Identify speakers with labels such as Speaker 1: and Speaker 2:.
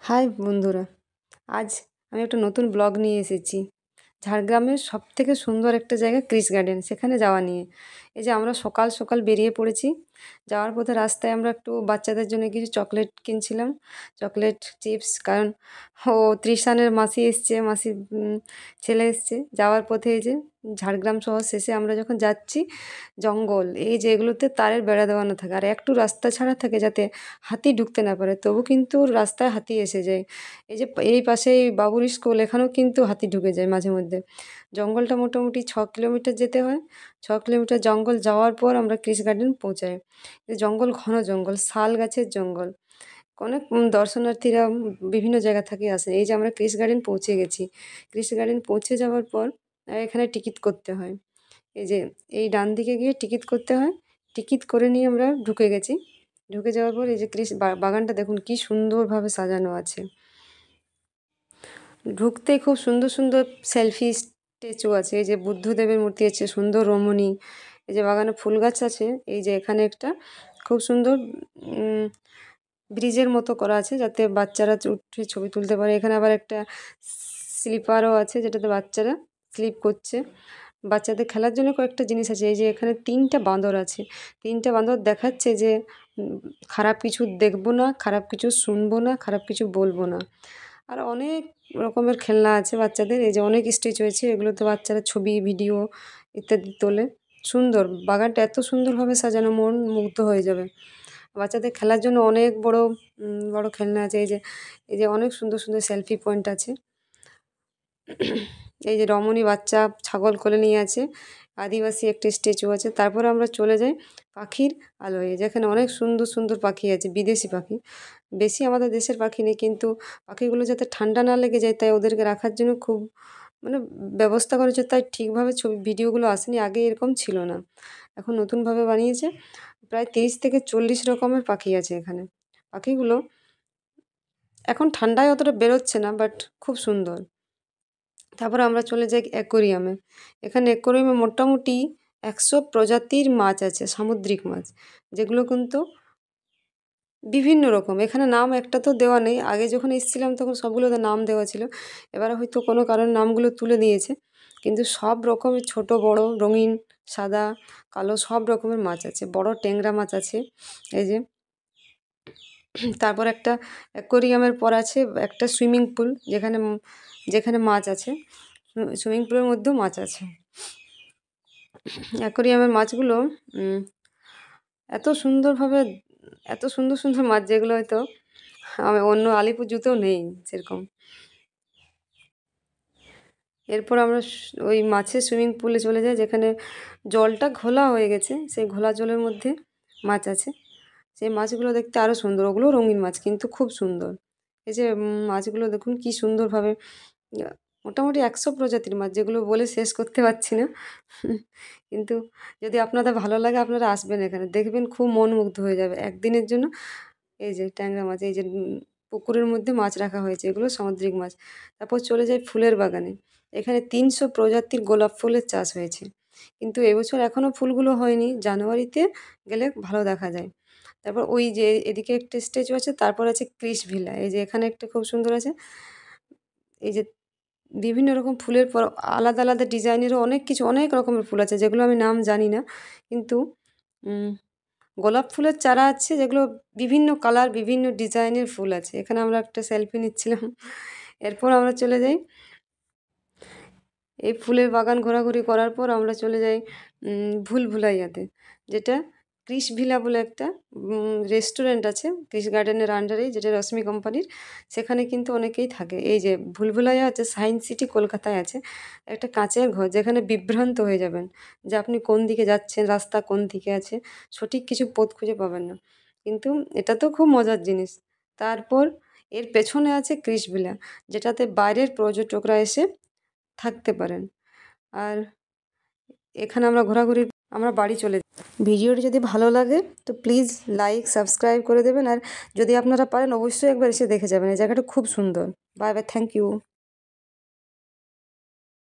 Speaker 1: High বন্ধুরা, আজ আমি একটা নতুন ব্লগ নিয়ে এসেছি। ঝাড়গ্রামের সবথেকে সুন্দর একটা জায়গা কৃষ গার্ডেন, সেখানে যাওয়া নিয়ে। এই যে আমরা সকাল সকাল বেরিয়ে পড়েছি। যাওয়ার পথে রাস্তায় আমরা একটু বাচ্চাদের জন্য কিছু চকলেট কিনছিলাম, চকলেট চিপস। কারণ ও ত্রিশানের মাসি এসছে, মাসি ছেলে এসছে। যাওয়ার পথে এই যে ঝাড়গ্রাম শহর শেষে আমরা যখন যাচ্ছি, জঙ্গল, এই যে এগুলোতে তারের বেড়া দেওয়ানো থাকে আর একটু রাস্তা ছাড়া থাকে যাতে হাতি ঢুকতে না পারে, তবু কিন্তু রাস্তায় হাতি এসে যায়। এই যে এই পাশেই বাবুর স্কুল, এখানেও কিন্তু হাতি ঢুকে যায় মাঝে মধ্যে। জঙ্গলটা মোটামুটি 6 কিলোমিটার যেতে হয়। 6 কিলোমিটার জঙ্গল যাওয়ার পর আমরা কৃষ গার্ডেন পৌঁছাই। এই জঙ্গল, ঘন জঙ্গল, শাল গাছের জঙ্গল। অনেক দর্শনার্থীরা বিভিন্ন জায়গা থেকে আসে। এই যে আমরা কৃষ গার্ডেন পৌঁছে গেছি। কৃষ গার্ডেন পৌঁছে যাওয়ার পর এখানে টিকিট করতে হয়। এই যে এই ডান দিকে গিয়ে টিকিট করতে হয়। টিকিট করে নিয়ে আমরা ঢুকে গেছি। ঢুকে যাওয়ার পর এই যে কৃষ বাগানটা দেখুন কি সুন্দরভাবে সাজানো আছে। ঢুকতেই খুব সুন্দর সুন্দর সেলফি স্ট্যাচু আছে। এই যে বুদ্ধদেবের মূর্তি আছে, সুন্দর রমণী। এই যে বাগানে ফুল গাছ আছে। এই যে এখানে একটা খুব সুন্দর ব্রিজের মতো করা আছে যাতে বাচ্চারা উঠে ছবি তুলতে পারে। এখানে আবার একটা স্লিপারও আছে যেটাতে বাচ্চারা স্লিপ করছে। বাচ্চাদের খেলার জন্য কয়েকটা জিনিস আছে। এই যে এখানে 3টা বাঁদর আছে। 3টা বাঁদর দেখাচ্ছে যে খারাপ কিছু দেখবো না, খারাপ কিছু শুনবো না, খারাপ কিছু বলবো না। আর অনেক রকমের খেলনা আছে বাচ্চাদের। এই যে অনেক স্টেজ হয়েছে, এগুলোতে বাচ্চারা ছবি, ভিডিও ইত্যাদি তোলে। সুন্দর বাগানটা, এত সুন্দরভাবে সাজানো, মন মুগ্ধ হয়ে যাবে। বাচ্চাদের খেলার জন্য অনেক বড় বড় খেলনা আছে। এই যে অনেক সুন্দর সুন্দর সেলফি পয়েন্ট আছে। এই যে রমণী বাচ্চা ছাগল কোলে নিয়ে আছে। আদিবাসী একটা স্ট্যাচু আছে। তারপরে আমরা চলে যাই পাখির আলোয়, যেখানে অনেক সুন্দর সুন্দর পাখি আছে, বিদেশি পাখি। বেশি আমাদের দেশের পাখি নেই, কিন্তু পাখিগুলো যাতে ঠান্ডা না লেগে যায় তাই ওদেরকে রাখার জন্য খুব মানে ব্যবস্থা করেছে। তাই ঠিকভাবে ছবি ভিডিওগুলো আসেনি, আগে এরকম ছিল না, এখন নতুনভাবে বানিয়েছে। প্রায় 30 থেকে 40 রকমের পাখি আছে এখানে। পাখিগুলো এখন ঠান্ডায় অতটা বেরোচ্ছে না, বাট খুব সুন্দর। তারপরে আমরা চলে যাই অ্যাকোরিয়ামে। এখানে অ্যাকোরিয়ামে মোটামুটি 100 প্রজাতির মাছ আছে, সামুদ্রিক মাছ, যেগুলো কিন্তু বিভিন্ন রকম। এখানে নাম একটা তো দেওয়া নেই, আগে যখন এসেছিলাম তখন সবগুলোতে নাম দেওয়া ছিল। এবারে হয়তো কোনো কারণে নামগুলো তুলে দিয়েছে, কিন্তু সব রকমের ছোট বড়, রঙিন, সাদা, কালো সব রকমের মাছ আছে। বড় ট্যাংরা মাছ আছে। এই যে তারপর একটা অ্যাকোরিয়ামের পর আছে একটা সুইমিং পুল, যেখানে যেখানে মাছ আছে। সুইমিং পুলের মধ্যেও মাছ আছে। অ্যাকোরিয়ামের মাছগুলো এত সুন্দরভাবে, এত সুন্দর সুন্দর মাছ যেগুলো হয়তো আমি অন্য আলিপুর জুতেও নেই সেরকম। এরপর আমরা ওই মাছের সুইমিং পুলে চলে যাই, যেখানে জলটা ঘোলা হয়ে গেছে। সেই ঘোলা জলের মধ্যে মাছ আছে। সেই মাছগুলো দেখতে আরও সুন্দর, ওগুলো রঙিন মাছ কিন্তু খুব সুন্দর। এই যে মাছগুলো দেখুন কি সুন্দরভাবে, মোটামুটি 100 প্রজাতির মাছ, যেগুলো বলে শেষ করতে পারছি না। কিন্তু যদি আপনাদের ভালো লাগে আপনারা আসবেন, এখানে দেখবেন, খুব মন মুগ্ধ হয়ে যাবে একদিনের জন্য। এই যে ট্যাংরা মাছ, এই যে পুকুরের মধ্যে মাছ রাখা হয়েছে, এগুলো সামুদ্রিক মাছ। তারপর চলে যাই ফুলের বাগানে। এখানে 300 প্রজাতির গোলাপ ফুলের চাষ হয়েছে, কিন্তু এবছর এখনও ফুলগুলো হয়নি, জানুয়ারিতে গেলে ভালো দেখা যায়। তারপর ওই যে এদিকে একটা স্ট্যাচু আছে, তারপর আছে কৃষ ভিলা। এই যে এখানে একটা খুব সুন্দর আছে। এই যে বিভিন্ন রকম ফুলের পর আলাদা আলাদা ডিজাইনেরও অনেক কিছু, অনেক রকমের ফুল আছে যেগুলো আমি নাম জানি না। কিন্তু গোলাপ ফুলের চারা আছে যেগুলো বিভিন্ন কালার, বিভিন্ন ডিজাইনের ফুল আছে। এখানে আমরা একটা সেলফি নিচ্ছিলাম। এরপর আমরা চলে যাই, এই ফুলের বাগান ঘোরাঘুরি করার পর আমরা চলে যাই ভুলভুলাইয়াতে, যেটা কৃষ ভিলা বলে একটা রেস্টুরেন্ট আছে কৃষ গার্ডেনের আন্ডারেই, যেটা রশ্মি কোম্পানির। সেখানে কিন্তু অনেকেই থাকে। এই যে ভুলভুলাইয়া আছে সায়েন্স সিটি কলকাতায় আছে, একটা কাঁচের ঘর, যেখানে বিভ্রান্ত হয়ে যাবেন যে আপনি কোন দিকে যাচ্ছেন, রাস্তা কোন দিকে আছে, সঠিক কিছু পথ খুঁজে পাবেন না। কিন্তু এটা তো খুব মজার জিনিস। তারপর এর পেছনে আছে কৃষ ভিলা, যেটাতে বাইরের পর্যটকরা এসে থাকতে পারেন। আর এখানে আমরা ঘোরাঘুরি, আমরা বাড়ি চলে যাই। ভিডিওটি যদি ভালো লাগে তো প্লিজ লাইক সাবস্ক্রাইব করে দেবেন, আর যদি আপনারা পারেন অবশ্যই একবার এসে দেখে যাবেন। এই জায়গাটা খুব সুন্দর। Bye bye, thank you.